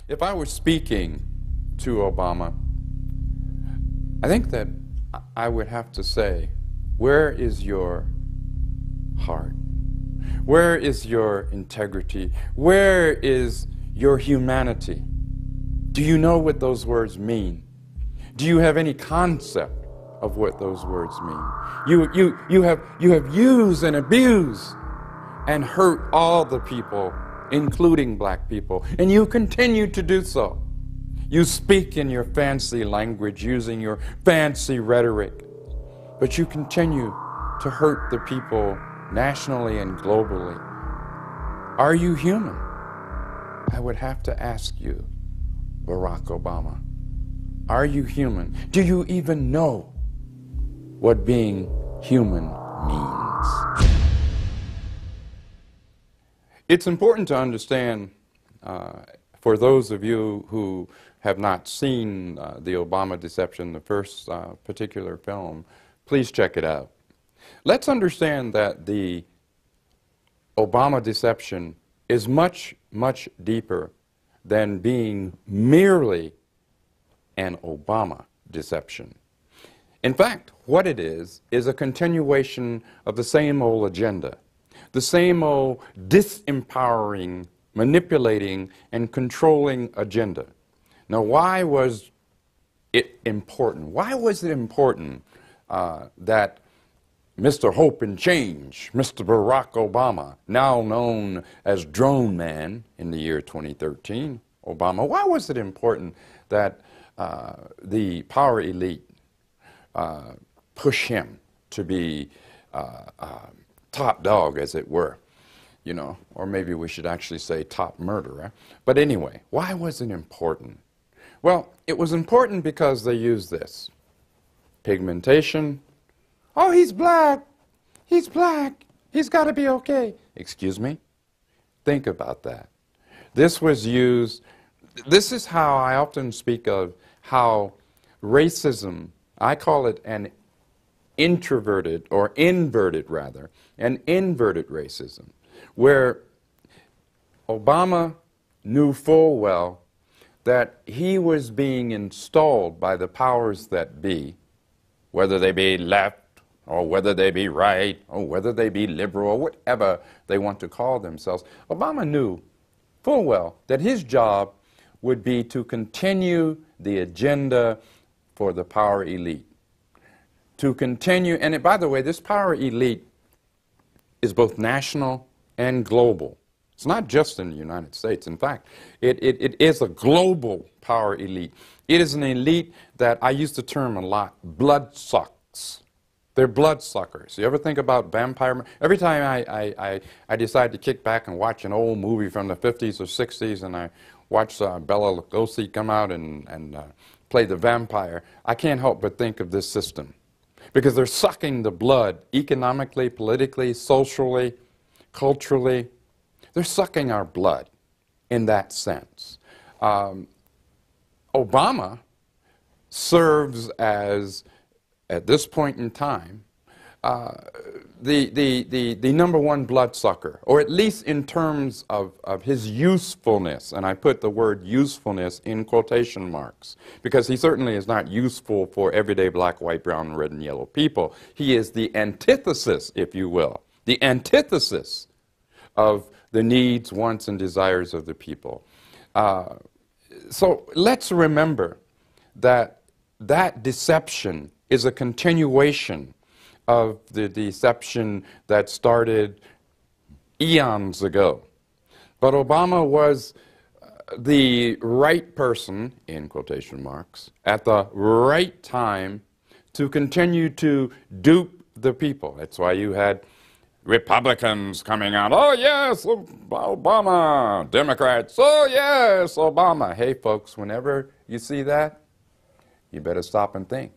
If I were speaking to Obama, I think that I would have to say, where is your heart? Where is your integrity? Where is your humanity? Do you know what those words mean? Do you have any concept of what those words mean? You have used and abused and hurt all the people, including black people, and you continue to do so. You speak in your fancy language, using your fancy rhetoric, but you continue to hurt the people nationally and globally. Are you human? I would have to ask you, Barack Obama, are you human? Do you even know what being human means? It's important to understand, for those of you who have not seen the Obama Deception, the first particular film, please check it out. Let's understand that the Obama Deception is much, much deeper than being merely an Obama deception. In fact, what it is a continuation of the same old agenda, the same old disempowering, manipulating, and controlling agenda. Now, why was it important? Why was it important that Mr. Hope and Change, Mr. Barack Obama, now known as Drone Man in the year 2013, Obama, why was it important that the power elite push him to be top dog, as it were, you know, or maybe we should actually say top murderer. But anyway, why was it important? Well, it was important because they used this. Pigmentation. Oh, he's black. He's black. He's got to be okay. Excuse me? Think about that. This was used. This is how I often speak of how racism, I call it an introverted, or inverted rather, an inverted racism, where Obama knew full well that he was being installed by the powers that be, whether they be left, or whether they be right, or whether they be liberal, or whatever they want to call themselves. Obama knew full well that his job would be to continue the agenda for the power elite. To continue, and by the way, this power elite is both national and global. It's not just in the United States. In fact, it is a global power elite. It is an elite that I use the term a lot, blood sucks. They're blood suckers. You ever think about vampire? Every time I decide to kick back and watch an old movie from the 50s or 60s, and I watch Bela Lugosi come out and play the vampire, I can't help but think of this system. Because they're sucking the blood economically, politically, socially, culturally. They're sucking our blood in that sense. Obama serves as, at this point in time, the number one bloodsucker, or at least in terms of his usefulness, and I put the word usefulness in quotation marks, because he certainly is not useful for everyday black, white, brown, red, and yellow people. He is the antithesis, if you will, the antithesis of the needs, wants, and desires of the people. So let's remember that that deception is a continuation of the deception that started eons ago. But Obama was the right person, in quotation marks, at the right time to continue to dupe the people. That's why you had Republicans coming out, oh yes, Obama. Democrats, oh yes, Obama. Hey folks, whenever you see that, you better stop and think.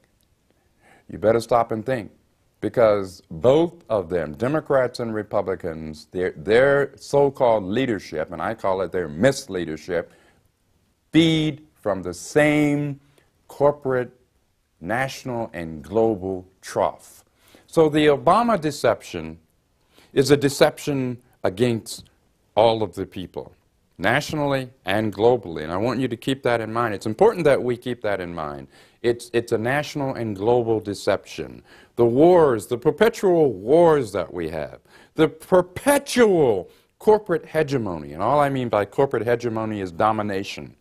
You better stop and think. Because both of them, Democrats and Republicans, their so-called leadership, and I call it their misleadership, feed from the same corporate, national, and global trough. So the Obama deception is a deception against all of the people. nationally and globally. And I want you to keep that in mind. It's important that we keep that in mind. It's a national and global deception. The wars, the perpetual wars that we have, the perpetual corporate hegemony, and all I mean by corporate hegemony is domination.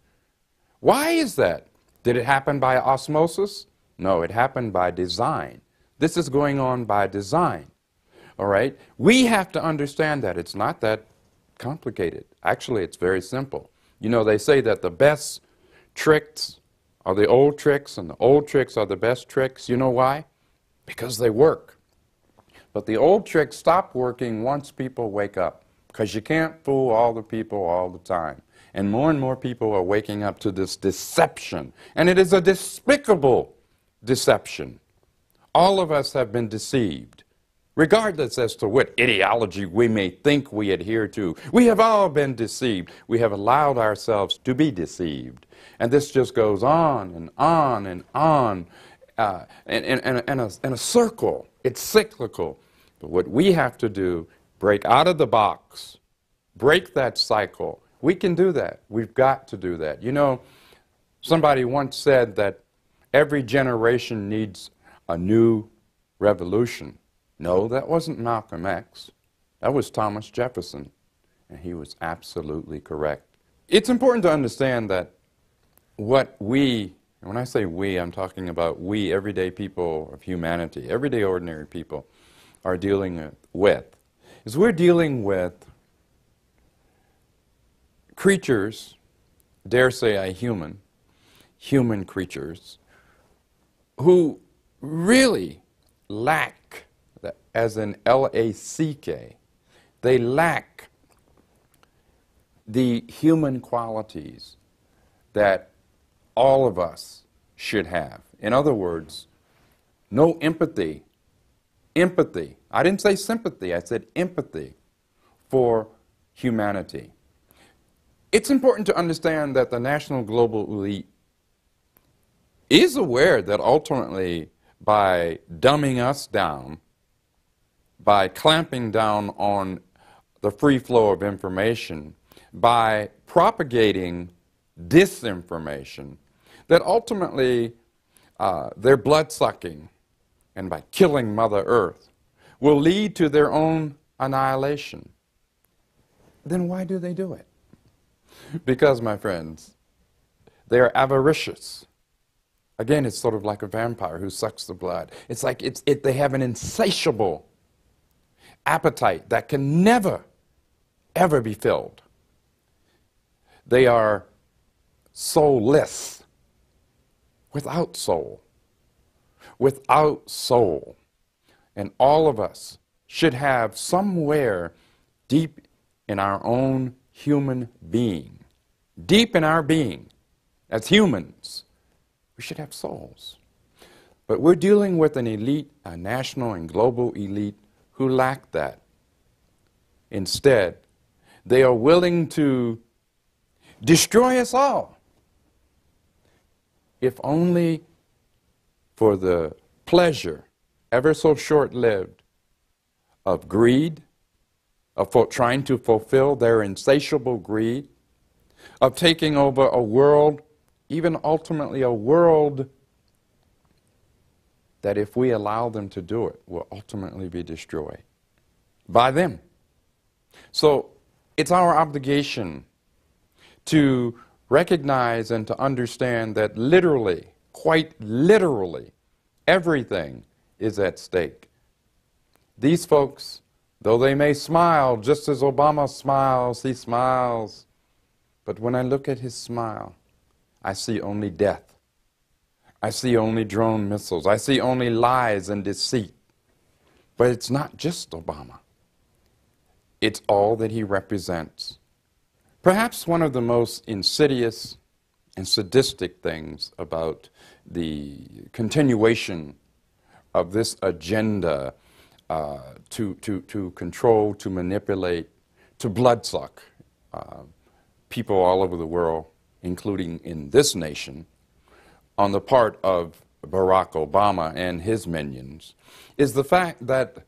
Why is that? Did it happen by osmosis? No, it happened by design. This is going on by design. All right? We have to understand that. It's not that complicated. Actually, it's very simple. You know, they say that the best tricks are the old tricks, and the old tricks are the best tricks. You know why? Because they work. But the old tricks stop working once people wake up, because you can't fool all the people all the time. And more people are waking up to this deception. And it is a despicable deception. All of us have been deceived, regardless as to what ideology we may think we adhere to. We have all been deceived. We have allowed ourselves to be deceived. And this just goes on and on and on in a circle. It's cyclical. But what we have to do, break out of the box, break that cycle. We can do that. We've got to do that. You know, somebody once said that every generation needs a new revolution. No, that wasn't Malcolm X. That was Thomas Jefferson. And he was absolutely correct. It's important to understand that what we, and when I say we, I'm talking about we, everyday people of humanity, everyday ordinary people, are dealing with, is we're dealing with creatures, dare say I human creatures, who really lack, as in L-A-C-K, they lack the human qualities that all of us should have. In other words, no empathy. Empathy. I didn't say sympathy, I said empathy for humanity. It's important to understand that the national global elite is aware that ultimately by dumbing us down, by clamping down on the free flow of information, by propagating disinformation, that ultimately their blood-sucking and by killing Mother Earth will lead to their own annihilation. Then why do they do it? Because, my friends, they are avaricious. Again, it's sort of like a vampire who sucks the blood. It's like they have an insatiable appetite that can never, ever be filled. They are soulless, without soul. Without soul. And all of us should have somewhere deep in our own human being, deep in our being, as humans, we should have souls. But we're dealing with an elite, a national and global elite, who lack that. Instead, they are willing to destroy us all, if only for the pleasure, ever so short-lived, of greed, of trying to fulfill their insatiable greed, of taking over a world, even ultimately a world that if we allow them to do it, will ultimately be destroyed by them. So it's our obligation to recognize and to understand that literally, quite literally, everything is at stake. These folks, though they may smile, just as Obama smiles, he smiles. But when I look at his smile, I see only death. I see only drone missiles. I see only lies and deceit. But it's not just Obama. It's all that he represents. Perhaps one of the most insidious and sadistic things about the continuation of this agenda to control, to manipulate, to bloodsuck people all over the world, including in this nation, on the part of Barack Obama and his minions, is the fact that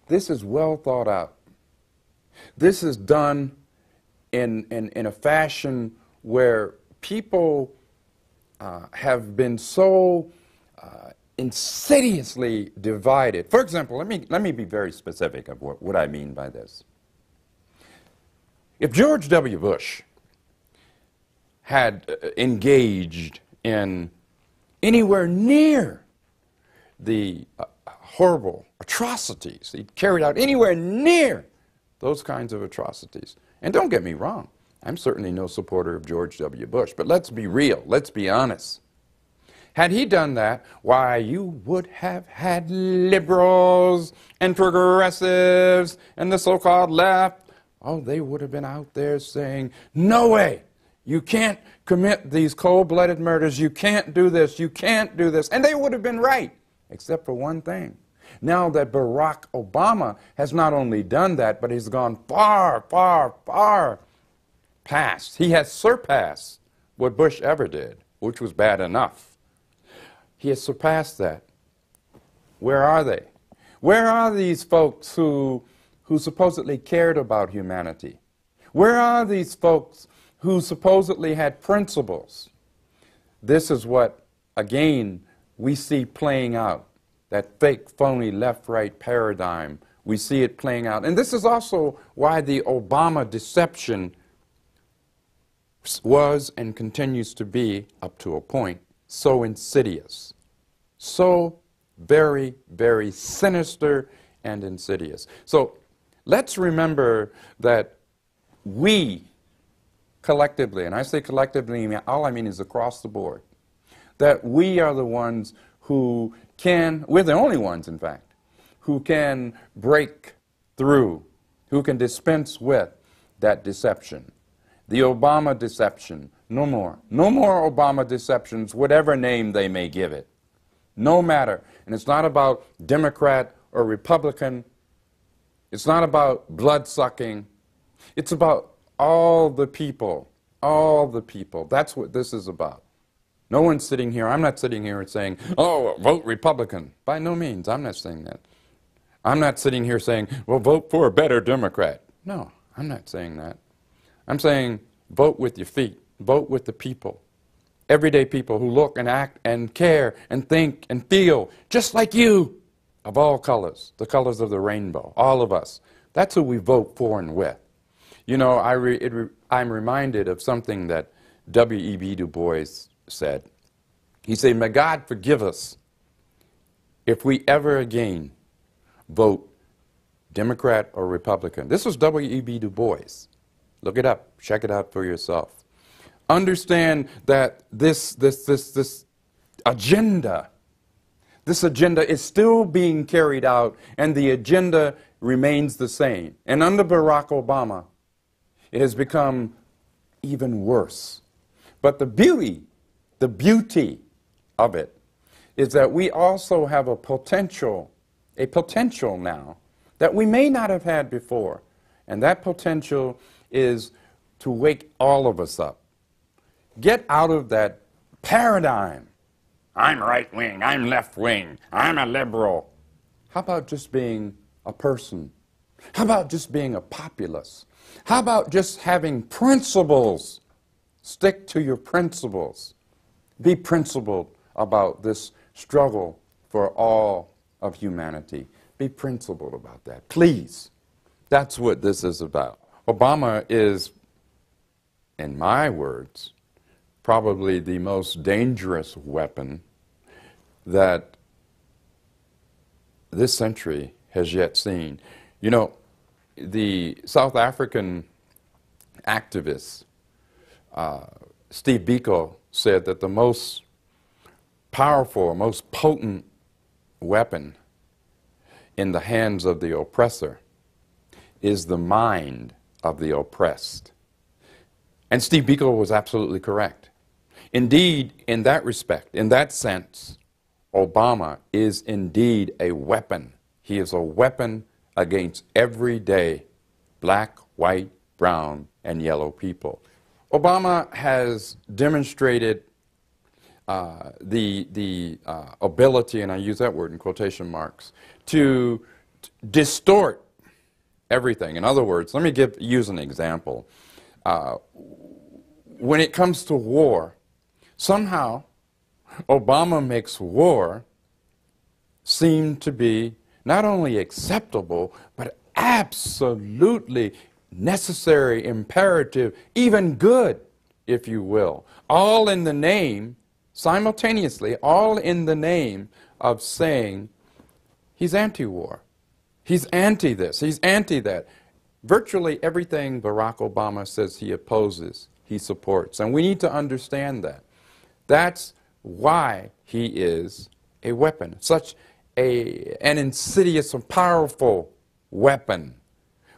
this is well thought out. This is done in a fashion where people have been so insidiously divided. For example, let me be very specific of what I mean by this. If George W. Bush had engaged in anywhere near the horrible atrocities he'd carried out, anywhere near those kinds of atrocities, and don't get me wrong, I'm certainly no supporter of George W. Bush, but let's be real, let's be honest. Had he done that, why, you would have had liberals and progressives and the so-called left. Oh, they would have been out there saying, no way, you can't commit these cold-blooded murders, you can't do this, you can't do this. And they would have been right, except for one thing. Now that Barack Obama has not only done that, but he's gone far, far, far past. He has surpassed what Bush ever did, which was bad enough. He has surpassed that. Where are they? Where are these folks who supposedly cared about humanity? Where are these folks who supposedly had principles? This is what, again, we see playing out, that fake, phony left-right paradigm. We see it playing out. And this is also why the Obama deception was and continues to be, up to a point, so insidious, so very, very sinister and insidious. So let's remember that we collectively, and I say collectively, all I mean is across the board, that we are the ones who can, we're the only ones, in fact, who can break through, who can dispense with that deception. The Obama deception, no more. No more Obama deceptions, whatever name they may give it. No matter. And it's not about Democrat or Republican. It's not about blood-sucking. It's about all the people. All the people. That's what this is about. No one's sitting here, I'm not sitting here and saying, oh, vote Republican. By no means, I'm not saying that. I'm not sitting here saying, well, vote for a better Democrat. No, I'm not saying that. I'm saying vote with your feet. Vote with the people. Everyday people who look and act and care and think and feel just like you, of all colors, the colors of the rainbow, all of us. That's who we vote for and with. You know, I'm reminded of something that W.E.B. Du Bois said. He said, may God forgive us if we ever again vote Democrat or Republican. This was W.E.B. Du Bois. Look it up. Check it out for yourself. Understand that this agenda is still being carried out, and the agenda remains the same. And under Barack Obama, it has become even worse. But the beauty of it is that we also have a potential now that we may not have had before. And that potential is to wake all of us up. Get out of that paradigm. I'm right-wing, I'm left-wing, I'm a liberal. How about just being a person? How about just being a populace? How about just having principles? Stick to your principles. Be principled about this struggle for all of humanity. Be principled about that, please. That's what this is about. Obama is, in my words, probably the most dangerous weapon that this century has yet seen. You know, the South African activist Steve Biko said that the most powerful, most potent weapon in the hands of the oppressor is the mind of the oppressed. And Steve Biko was absolutely correct. Indeed, in that respect, in that sense, Obama is indeed a weapon. He is a weapon against everyday black, white, brown, and yellow people. Obama has demonstrated the ability, and I use that word in quotation marks, to distort everything. In other words, let me use an example. When it comes to war, somehow Obama makes war seem to be not only acceptable, but absolutely necessary, imperative, even good, if you will. All in the name, simultaneously, all in the name of saying he's anti-war. He's anti this, he's anti that. Virtually everything Barack Obama says he opposes, he supports. And we need to understand that. That's why he is a weapon, such an insidious and powerful weapon.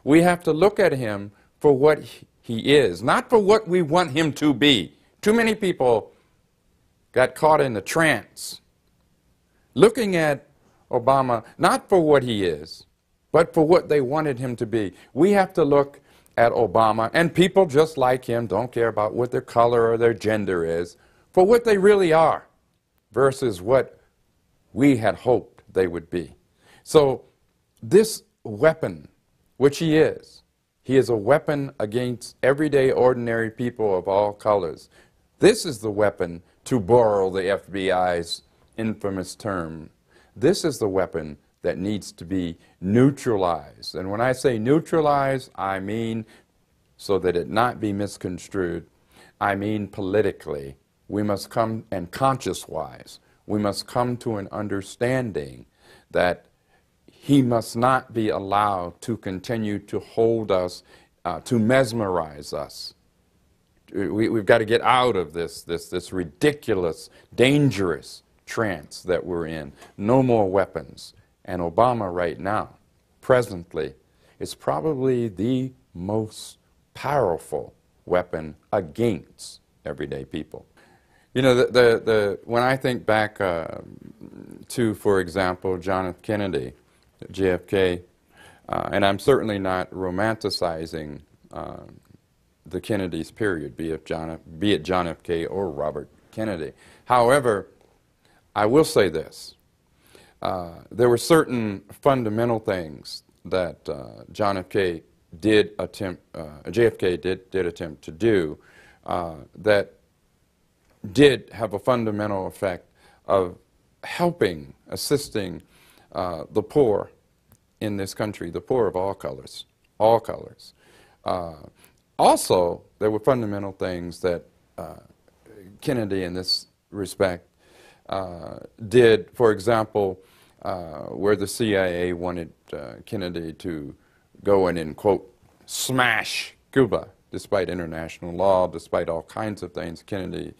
We have to look at him for what he is, not for what we want him to be. Too many people got caught in the trance, looking at Obama not for what he is, but for what they wanted him to be. We have to look at Obama, and people just like him, don't care about what their color or their gender is, for what they really are, versus what we had hoped they would be. So this weapon, which he is a weapon against everyday ordinary people of all colors. This is the weapon, to borrow the FBI's infamous term. This is the weapon that needs to be neutralized. And when I say neutralize, I mean, so that it not be misconstrued, I mean politically. We must come, and conscious-wise, we must come to an understanding that he must not be allowed to continue to hold us, to mesmerize us. We've got to get out of this ridiculous, dangerous trance that we're in. No more weapons. And Obama right now, presently, is probably the most powerful weapon against everyday people. You know, when I think back to, for example, John F. Kennedy, JFK, and I'm certainly not romanticizing the Kennedys, period, be it John F. K. or Robert Kennedy. However, I will say this. There were certain fundamental things that JFK did attempt to do that did have a fundamental effect of helping, assisting the poor in this country, the poor of all colors, all colors. Also, there were fundamental things that Kennedy, in this respect, did. For example, where the CIA wanted Kennedy to go in and, quote, smash Cuba, despite international law, despite all kinds of things, Kennedy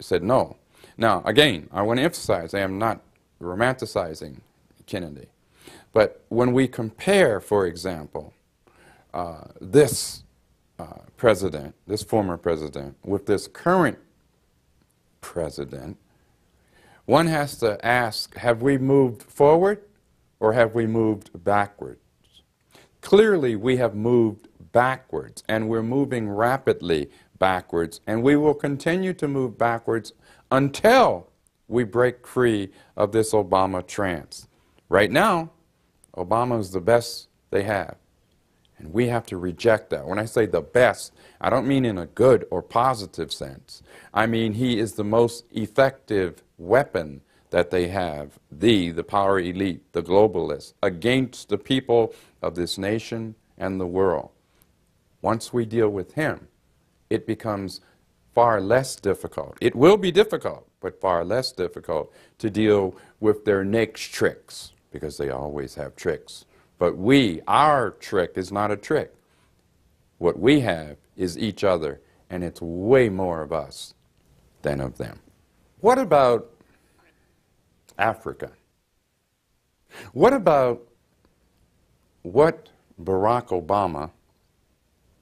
said no. Now, again, I want to emphasize, I am not romanticizing Kennedy. But when we compare, for example, this president, this former president, with this current president, one has to ask, have we moved forward or have we moved backwards? Clearly, we have moved backwards, and we're moving rapidly backwards, and we will continue to move backwards until we break free of this Obama trance. Right now, Obama is the best they have, and we have to reject that. When I say the best, I don't mean in a good or positive sense. I mean he is the most effective weapon that they have, the power elite, the globalists, against the people of this nation and the world. Once we deal with him, it becomes far less difficult. It will be difficult, but far less difficult to deal with their next tricks, because they always have tricks. But our trick is not a trick. What we have is each other, and it's way more of us than of them. What about Africa? What about what Barack Obama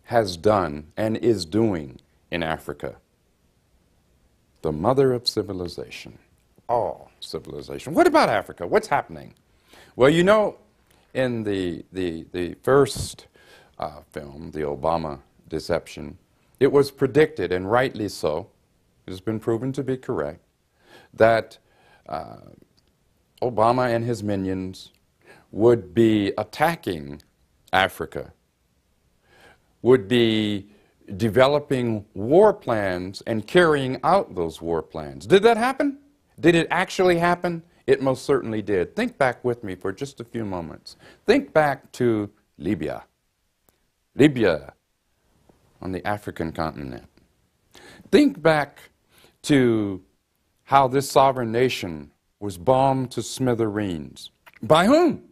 has done and is doing in Africa? The mother of civilization, all civilization. What about Africa? What's happening? Well, you know, in the first film, The Obama Deception, it was predicted, and rightly so, it has been proven to be correct, that Obama and his minions would be attacking Africa would be developing war plans and carrying out those war plans. Did that happen? Did it actually happen? It most certainly did. Think back with me for just a few moments. Think back to Libya. Libya on the African continent. Think back to how this sovereign nation was bombed to smithereens. By whom?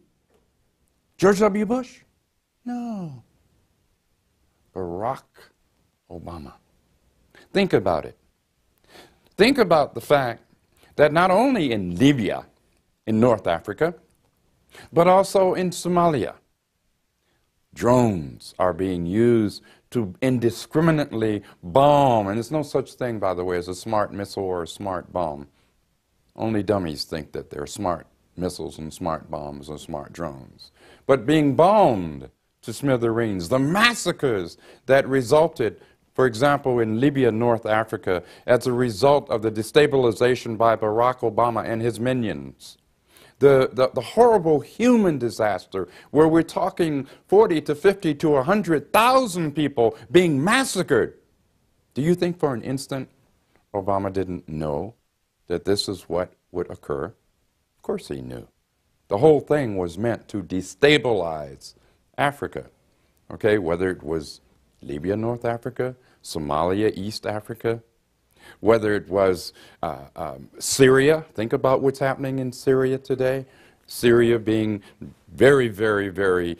George W. Bush? No. Barack Obama. Think about it. Think about the fact that not only in Libya, in North Africa, but also in Somalia, drones are being used to indiscriminately bomb. And there's no such thing, by the way, as a smart missile or a smart bomb. Only dummies think that there are smart missiles and smart bombs or smart drones. But being bombed to smithereens, the massacres that resulted, for example, in Libya, North Africa, as a result of the destabilization by Barack Obama and his minions. The horrible human disaster where we're talking 40 to 50 to 100,000 people being massacred. Do you think for an instant Obama didn't know that this is what would occur? Of course he knew. The whole thing was meant to destabilize Africa, okay, whether it was Libya, North Africa, Somalia, East Africa, whether it was Syria. Think about what's happening in Syria today. Syria being very, very, very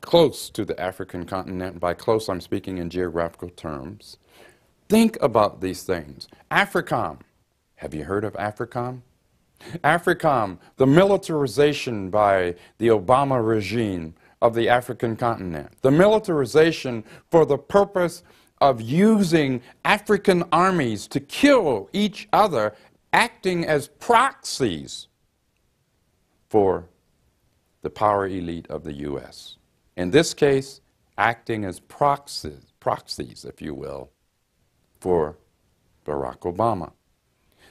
close to the African continent. By close, I'm speaking in geographical terms. Think about these things. AFRICOM. Have you heard of AFRICOM? AFRICOM, the militarization by the Obama regime of the African continent. The militarization for the purpose of using African armies to kill each other, acting as proxies for the power elite of the U.S. In this case, acting as proxies, if you will, for Barack Obama.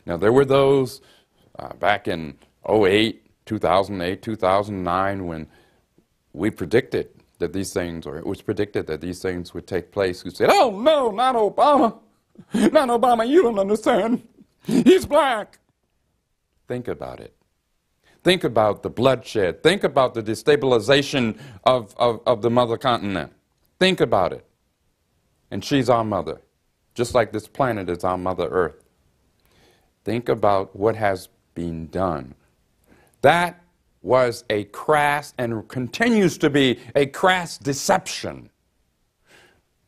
Now, there were those back in 2008, 2009, when we predicted that these things, or it was predicted that these things would take place, who said, oh no, not Obama. Not Obama, you don't understand. He's black. Think about it. Think about the bloodshed. Think about the destabilization of the mother continent. Think about it. And she's our mother, just like this planet is our Mother Earth. Think about what has been done. That was a crass and continues to be a crass deception.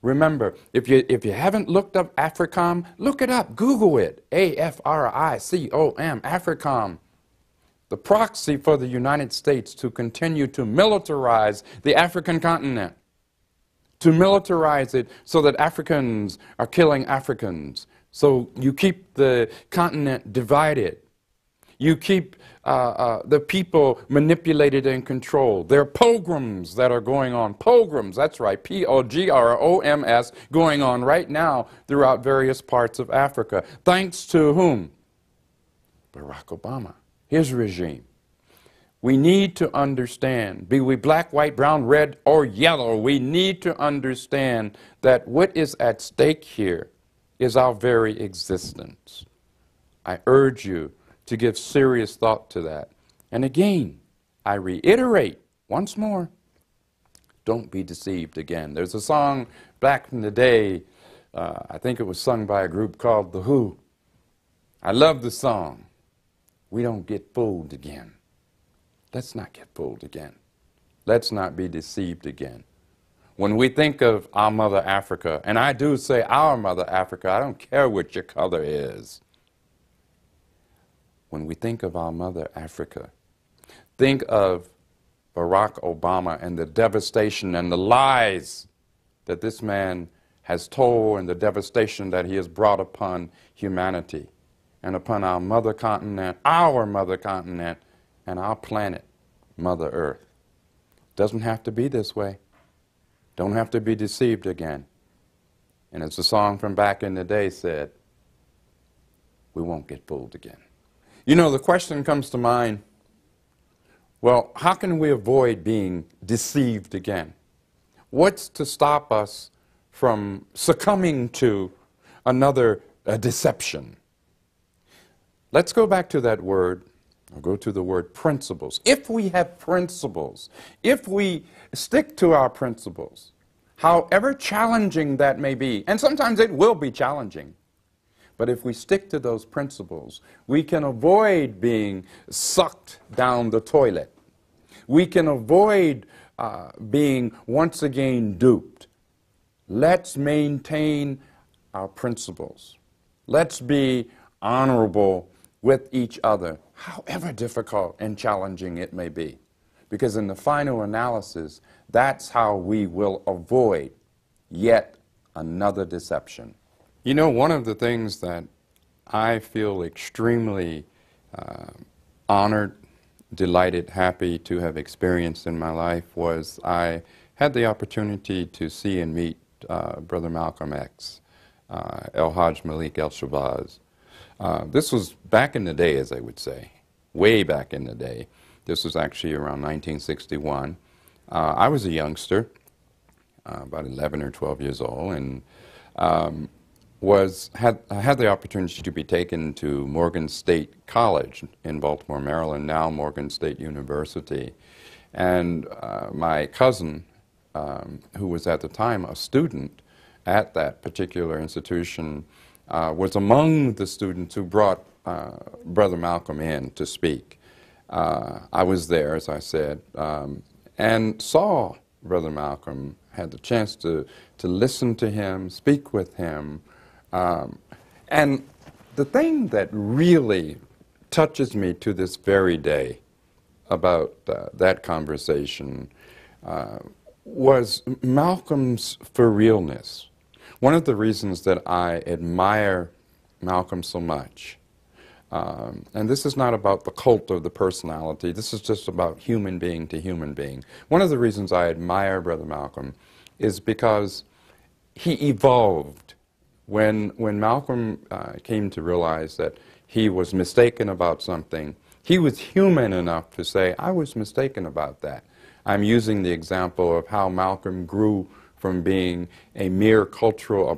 Remember, if you haven't looked up AFRICOM, look it up. Google it. AFRICOM, AFRICOM. The proxy for the United States to continue to militarize the African continent. To militarize it so that Africans are killing Africans. So you keep the continent divided. You keep the people manipulated and controlled. There are pogroms that are going on. Pogroms, that's right, P-O-G-R-O-M-S, going on right now throughout various parts of Africa. Thanks to whom? Barack Obama, his regime. We need to understand, be we black, white, brown, red, or yellow, we need to understand that what is at stake here is our very existence. I urge you to give serious thought to that. And again, I reiterate once more, don't be deceived again. There's a song back in the day, I think it was sung by a group called The Who. I love the song. We don't get fooled again. Let's not get fooled again. Let's not be deceived again. When we think of our Mother Africa, and I do say our Mother Africa, I don't care what your color is. When we think of our Mother Africa, think of Barack Obama and the devastation and the lies that this man has told and the devastation that he has brought upon humanity and upon our mother continent, and our planet, Mother Earth. Doesn't have to be this way. Don't have to be deceived again. And as the song from back in the day said, we won't get fooled again. You know, the question comes to mind, Well, how can we avoid being deceived again? What's to stop us from succumbing to another deception? Let's go back to that word. I'll go to the word principles. If we have principles, if we stick to our principles, however challenging that may be, and sometimes it will be challenging, but if we stick to those principles, we can avoid being sucked down the toilet. We can avoid being once again duped. Let's maintain our principles. Let's be honorable with each other, however difficult and challenging it may be. Because in the final analysis, that's how we will avoid yet another deception. You know, one of the things that I feel extremely honored, delighted, happy to have experienced in my life was I had the opportunity to see and meet Brother Malcolm X, El Hajj Malik El Shabazz. This was back in the day, as I would say, way back in the day. This was actually around 1961. I was a youngster, about 11 or 12 years old, and I had the opportunity to be taken to Morgan State College in Baltimore, Maryland, now Morgan State University. And my cousin, who was at the time a student at that particular institution, was among the students who brought Brother Malcolm in to speak. I was there, as I said, and saw Brother Malcolm, had the chance to listen to him, speak with him. And the thing that really touches me to this very day about that conversation was Malcolm's for realness. One of the reasons that I admire Malcolm so much, and this is not about the cult of the personality, this is just about human being to human being. One of the reasons I admire Brother Malcolm is because he evolved. When Malcolm came to realize that he was mistaken about something, he was human enough to say, I was mistaken about that. I'm using the example of how Malcolm grew from being a mere cultural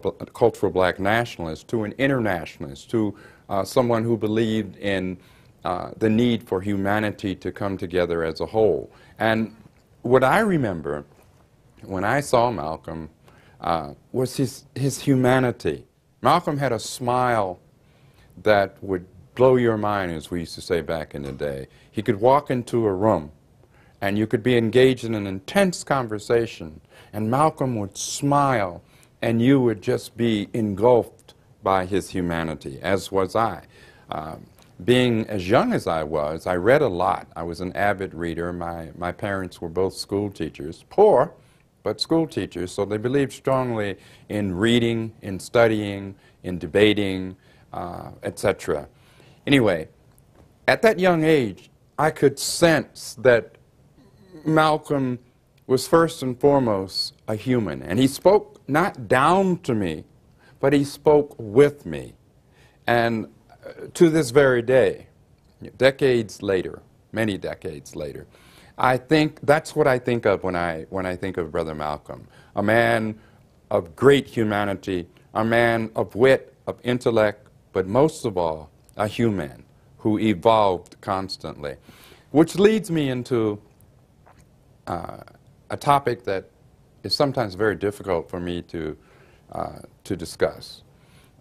black nationalist to an internationalist, to someone who believed in the need for humanity to come together as a whole. And what I remember when I saw Malcolm was his humanity. Malcolm had a smile that would blow your mind, as we used to say back in the day. He could walk into a room and you could be engaged in an intense conversation and Malcolm would smile and you would just be engulfed by his humanity, as was I. Being as young as I was, I read a lot. I was an avid reader. My parents were both school teachers, poor, but school teachers, so they believed strongly in reading, in studying, in debating, etc. Anyway, at that young age, I could sense that Malcolm was first and foremost a human, and he spoke not down to me, but he spoke with me. And to this very day, decades later, many decades later, I think that's what I think of when I think of Brother Malcolm, a man of great humanity, a man of wit, of intellect, but most of all, a human who evolved constantly. Which leads me into a topic that is sometimes very difficult for me to discuss,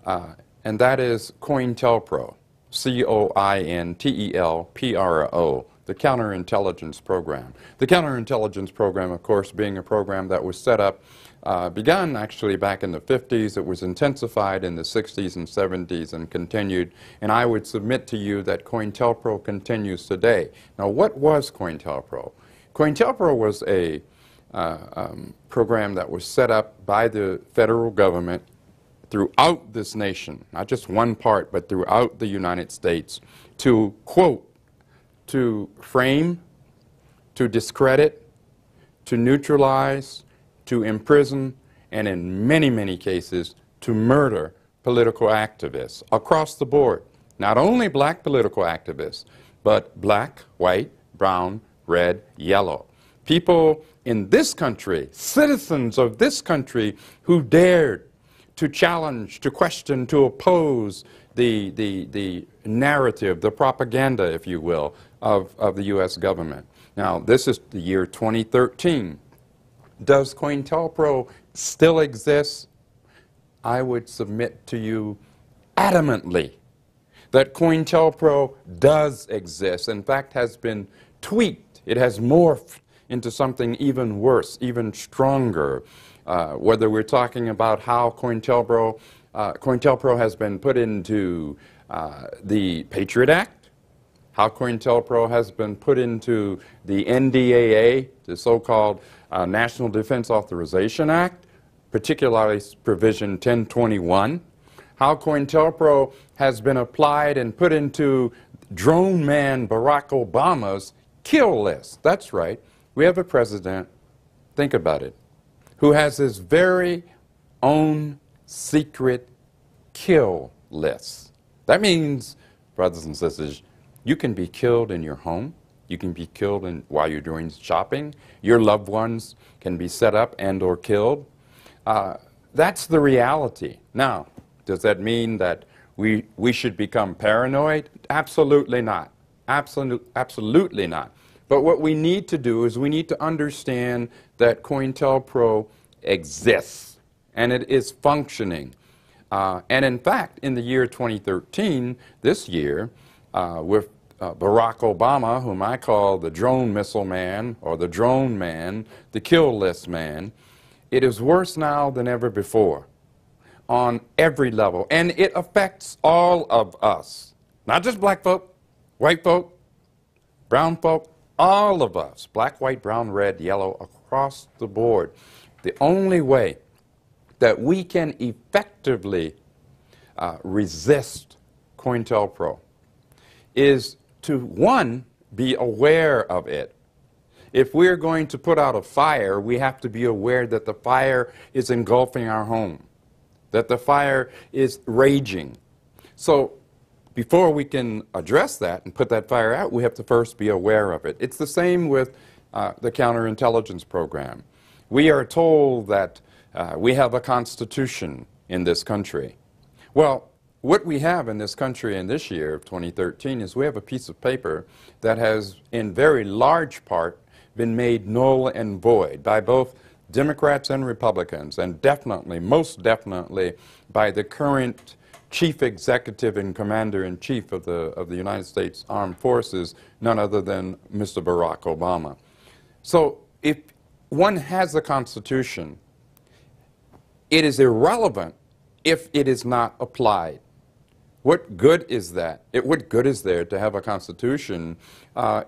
and that is COINTELPRO, COINTELPRO, the Counterintelligence Program. The Counterintelligence Program, of course, being a program that was set up, begun actually back in the 50s. It was intensified in the 60s and 70s and continued. And I would submit to you that COINTELPRO continues today. Now, what was COINTELPRO? COINTELPRO was a program that was set up by the federal government throughout this nation, not just one part, but throughout the United States, to, quote, to frame, to discredit, to neutralize, to imprison, and in many, many cases, to murder political activists across the board. Not only black political activists, but black, white, brown, red, yellow. People in this country, citizens of this country, who dared to challenge, to question, to oppose the narrative, the propaganda, if you will, of the U.S. government. Now, this is the year 2013. Does COINTELPRO still exist? I would submit to you adamantly that COINTELPRO does exist. In fact, has been tweaked. It has morphed into something even worse, even stronger. Whether we're talking about how COINTELPRO has been put into the Patriot Act, how COINTELPRO has been put into the NDAA, the so-called National Defense Authorization Act, particularly Provision 1021, how COINTELPRO has been applied and put into drone man Barack Obama's kill list. That's right. We have a president, think about it, who has his very own secret kill list. That means, brothers and sisters, you can be killed in your home. You can be killed while you're doing shopping. Your loved ones can be set up and or killed. That's the reality. Now, does that mean that we should become paranoid? Absolutely not. Absolutely not. But what we need to do is we need to understand that COINTELPRO exists and it is functioning. And in fact, in the year 2013, this year, with Barack Obama, whom I call the drone missile man or the drone man, the kill list man, it is worse now than ever before on every level. And it affects all of us, not just black folk, white folk, brown folk, all of us, black, white, brown, red, yellow, across the board. The only way that we can effectively resist COINTELPRO is to, one, be aware of it. If we're going to put out a fire, we have to be aware that the fire is engulfing our home, that the fire is raging. So before we can address that and put that fire out, we have to first be aware of it. It's the same with the counterintelligence program. We are told that we have a constitution in this country. Well, what we have in this country in this year of 2013 is we have a piece of paper that has, in very large part, been made null and void by both Democrats and Republicans, and definitely, most definitely, by the current Chief Executive and Commander-in-Chief of the United States Armed Forces, none other than Mr. Barack Obama. So if one has a Constitution, it is irrelevant if it is not applied. What good is that? What good is there to have a Constitution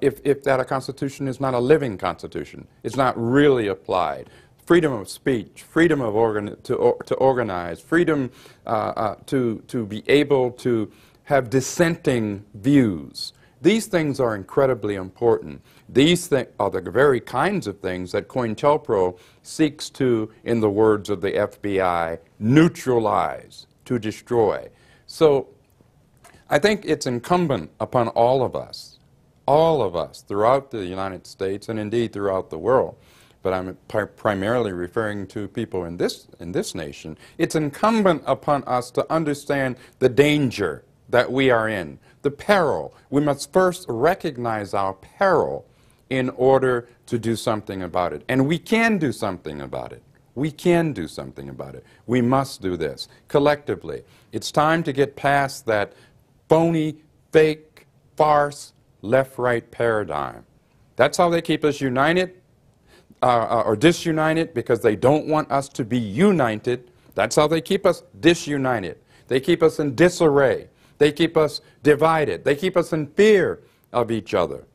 if that a Constitution is not a living Constitution? It's not really applied. Freedom of speech, freedom of to organize, freedom to be able to have dissenting views. These things are incredibly important. These are the very kinds of things that COINTELPRO seeks to, in the words of the FBI, neutralize, to destroy. So I think it's incumbent upon all of us throughout the United States and indeed throughout the world, but I'm primarily referring to people in this nation, it's incumbent upon us to understand the danger that we are in, the peril. We must first recognize our peril in order to do something about it. And we can do something about it. We can do something about it. We must do this collectively. It's time to get past that phony, fake, farce, left-right paradigm. That's how they keep us united or disunited, because they don't want us to be united. That's how they keep us disunited. They keep us in disarray. They keep us divided. They keep us in fear of each other.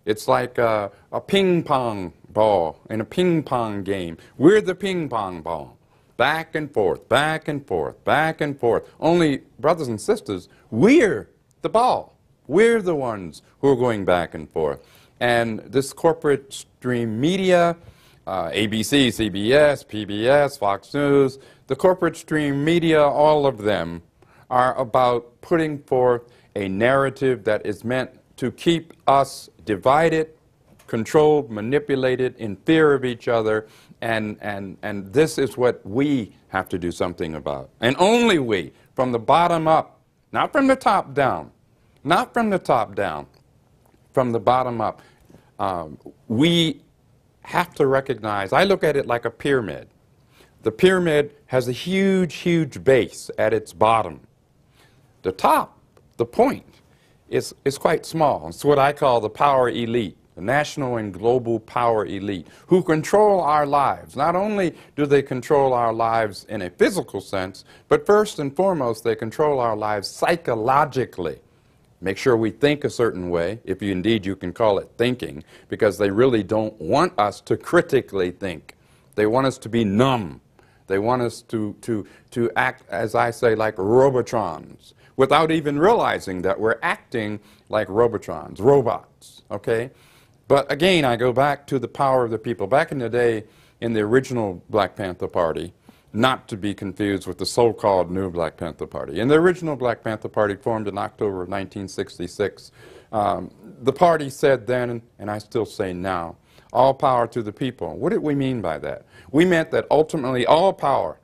It's like a ping pong ball in a ping pong game. We're the ping pong ball. Back and forth, back and forth, back and forth. Only, brothers and sisters, we're the ball. We're the ones who are going back and forth. And this corporate stream media, ABC, CBS, PBS, Fox News, the corporate stream media, all of them are about putting forth a narrative that is meant to keep us divided, controlled, manipulated, in fear of each other, and this is what we have to do something about. And only we, from the bottom up, not from the top down, not from the top down, from the bottom up, we have to recognize, I look at it like a pyramid. The pyramid has a huge, huge base at its bottom. The top, the point, is quite small. It's what I call the power elite, the national and global power elite, who control our lives. Not only do they control our lives in a physical sense, but first and foremost, they control our lives psychologically. Make sure we think a certain way, if indeed you can call it thinking, because they really don't want us to critically think. They want us to be numb. They want us to act, as I say, like robotrons, without even realizing that we're acting like robotrons, robots, okay? But again, I go back to the power of the people. Back in the day, in the original Black Panther Party, not to be confused with the so-called new Black Panther Party. In the original Black Panther Party, formed in October of 1966, the party said then, and I still say now, all power to the people. What did we mean by that? We meant that ultimately all power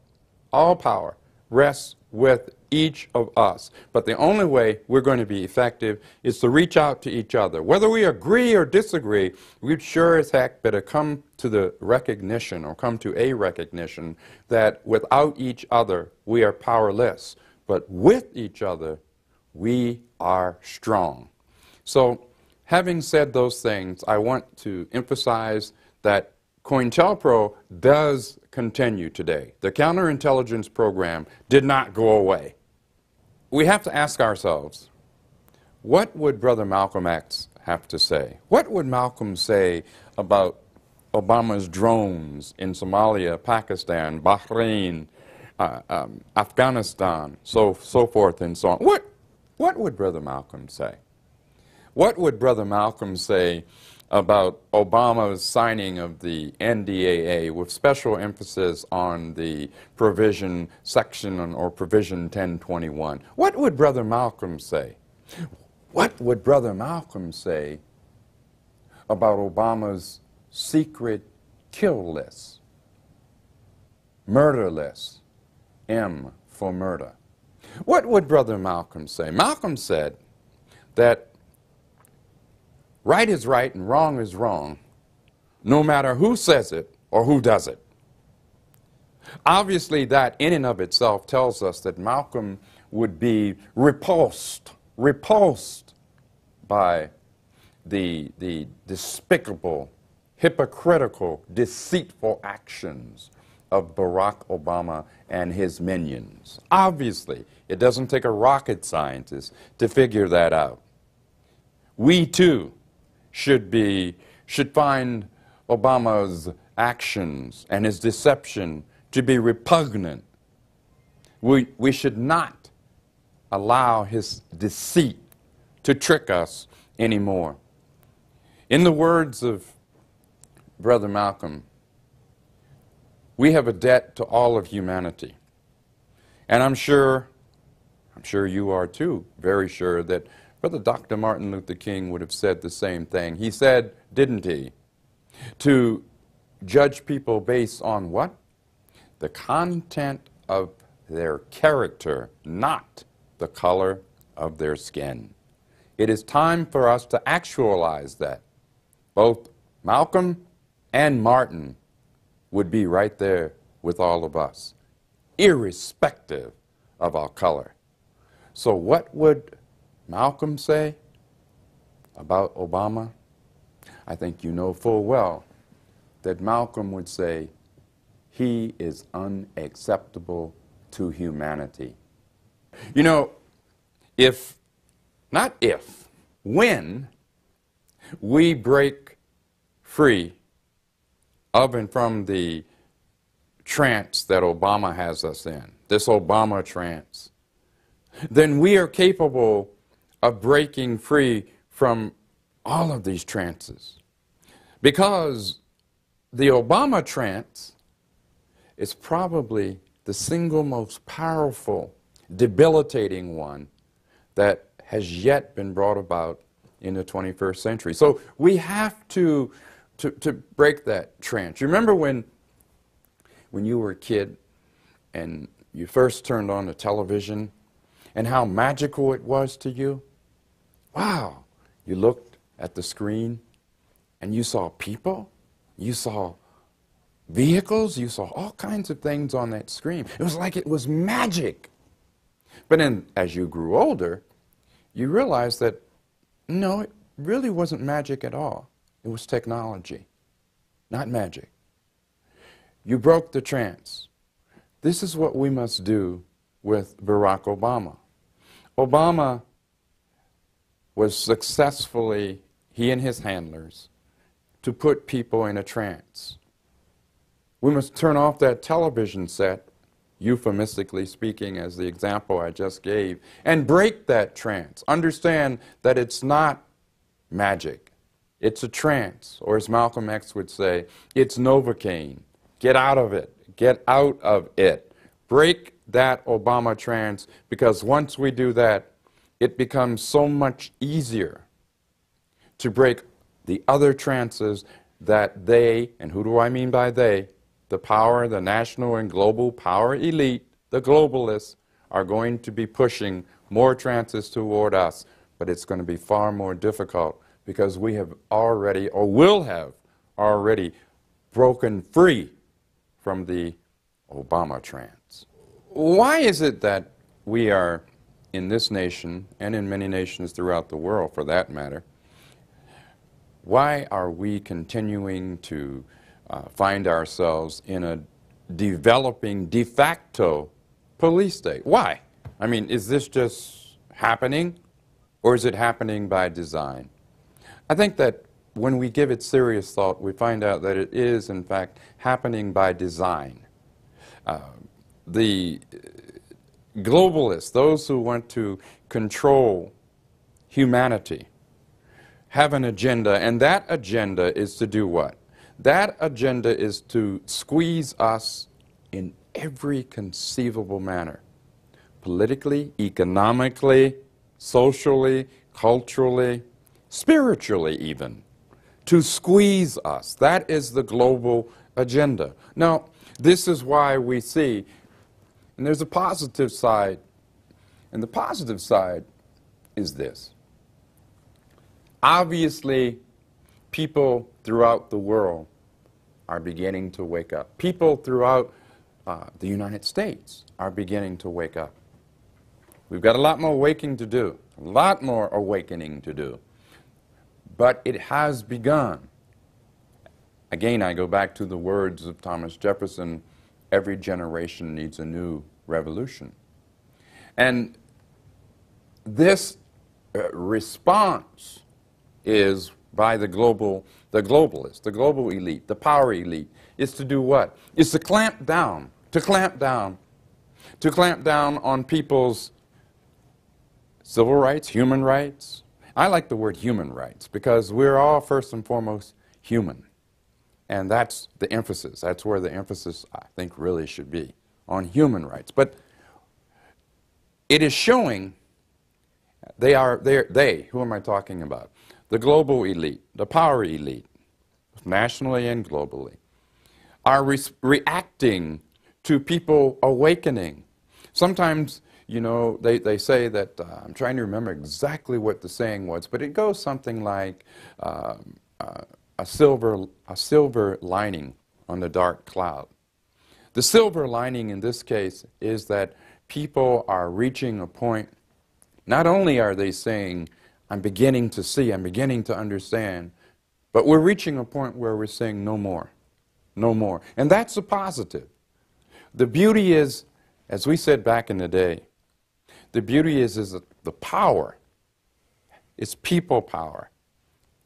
rests with each of us. But the only way we're going to be effective is to reach out to each other. Whether we agree or disagree, we'd sure as heck better come to the recognition, or come to a recognition, that without each other we are powerless. But with each other we are strong. So, having said those things, I want to emphasize that COINTELPRO does continue today. The counterintelligence program did not go away. We have to ask ourselves, what would Brother Malcolm X have to say? What would Malcolm say about Obama's drones in Somalia, Pakistan, Bahrain, Afghanistan, so forth and so on? What would Brother Malcolm say? What would Brother Malcolm say about Obama's signing of the NDAA with special emphasis on the provision section or provision 1021? What would Brother Malcolm say? What would Brother Malcolm say about Obama's secret kill list, murder list, M for murder? What would Brother Malcolm say? Malcolm said that right is right and wrong is wrong, no matter who says it or who does it. Obviously, that in and of itself tells us that Malcolm would be repulsed by the despicable, hypocritical, deceitful actions of Barack Obama and his minions. Obviously, it doesn't take a rocket scientist to figure that out. We too should find Obama's actions and his deception to be repugnant. We should not allow his deceit to trick us anymore. In the words of Brother Malcolm, we have a debt to all of humanity. And I'm sure you are too, very sure that Brother Dr. Martin Luther King would have said the same thing. He said, didn't he, to judge people based on what? The content of their character, not the color of their skin. It is time for us to actualize that. Both Malcolm and Martin would be right there with all of us, irrespective of our color. So what would Malcolm say about Obama? I think you know full well that Malcolm would say, he is unacceptable to humanity. You know, when we break free of and from the trance that Obama has us in, this Obama trance, then we are capable of breaking free from all of these trances. Because the Obama trance is probably the single most powerful, debilitating one that has yet been brought about in the 21st century. So we have to break that trance. You remember when you were a kid and you first turned on the television and how magical it was to you? Wow! You looked at the screen and you saw people, you saw vehicles, you saw all kinds of things on that screen. It was like it was magic. But then as you grew older, you realized that no, it really wasn't magic at all. It was technology, not magic. You broke the trance. This is what we must do with Barack Obama. Obama was successfully, he and his handlers, to put people in a trance. We must turn off that television set, euphemistically speaking, as the example I just gave, and break that trance. Understand that it's not magic. It's a trance, or as Malcolm X would say, it's Novocaine. Get out of it. Get out of it. Break that Obama trance, because once we do that, it becomes so much easier to break the other trances that they, and who do I mean by they? The power, the national and global power elite, the globalists, are going to be pushing more trances toward us. But it's going to be far more difficult because we have already, or will have already, broken free from the Obama trance. Why is it that we are, in this nation, and in many nations throughout the world for that matter, why are we continuing to find ourselves in a developing de facto police state? Why? I mean, is this just happening, or is it happening by design? I think that when we give it serious thought, we find out that it is, in fact, happening by design. The globalists, those who want to control humanity, have an agenda, and that agenda is to do what? That agenda is to squeeze us in every conceivable manner, politically, economically, socially, culturally, spiritually even, to squeeze us. That is the global agenda. Now, this is why we see, and there's a positive side, and the positive side is this. Obviously, people throughout the world are beginning to wake up. People throughout the United States are beginning to wake up. We've got a lot more waking to do, a lot more awakening to do. But it has begun. Again, I go back to the words of Thomas Jefferson, every generation needs a new revolution. And this response is by the globalists, the global elite, the power elite, is to do what? Is to clamp down on people's civil rights, human rights. I like the word human rights because we're all first and foremost human. And that's the emphasis. That's where the emphasis, I think, really should be, on human rights. But it is showing they, who am I talking about? The global elite, the power elite, nationally and globally, are reacting to people awakening. Sometimes, you know, they say that, I'm trying to remember exactly what the saying was, but it goes something like a silver lining on the dark cloud. The silver lining in this case is that people are reaching a point, not only are they saying, I'm beginning to see, I'm beginning to understand, but we're reaching a point where we're saying no more, no more. And that's a positive. The beauty is, as we said back in the day, the beauty is the power. It's people power.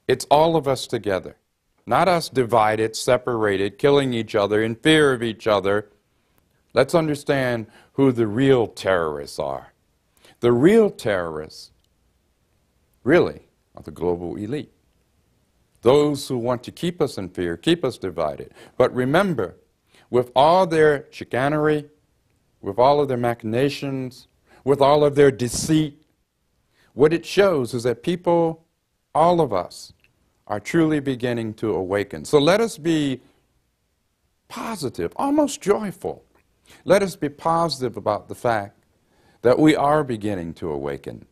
It's all of us together, not us divided, separated, killing each other, in fear of each other. Let's understand who the real terrorists are. The real terrorists really are the global elite. Those who want to keep us in fear, keep us divided. But remember, with all their chicanery, with all of their machinations, with all of their deceit, what it shows is that people all of us are truly beginning to awaken. So let us be positive, almost joyful. Let us be positive about the fact that we are beginning to awaken.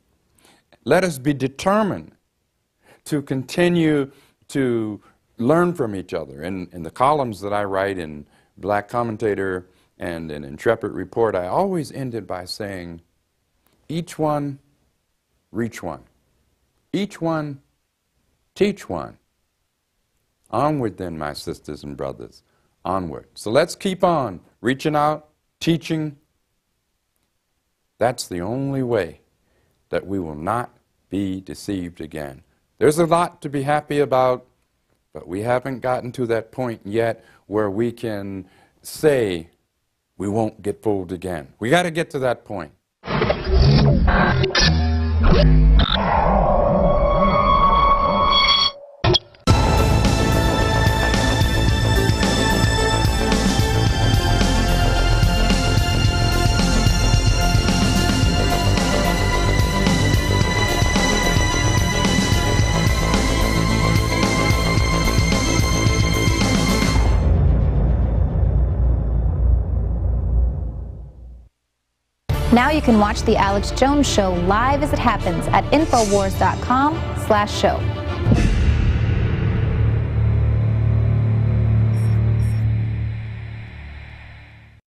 Let us be determined to continue to learn from each other. In the columns that I write in Black Commentator and in Intrepid Report, I always ended by saying, each one, reach one. Each one, teach one. Onward then, my sisters and brothers, onward. So let's keep on reaching out, teaching. That's the only way that we will not be deceived again. There's a lot to be happy about, but we haven't gotten to that point yet where we can say we won't get fooled again. We got to get to that point. Now you can watch The Alex Jones Show live as it happens at Infowars.com/show.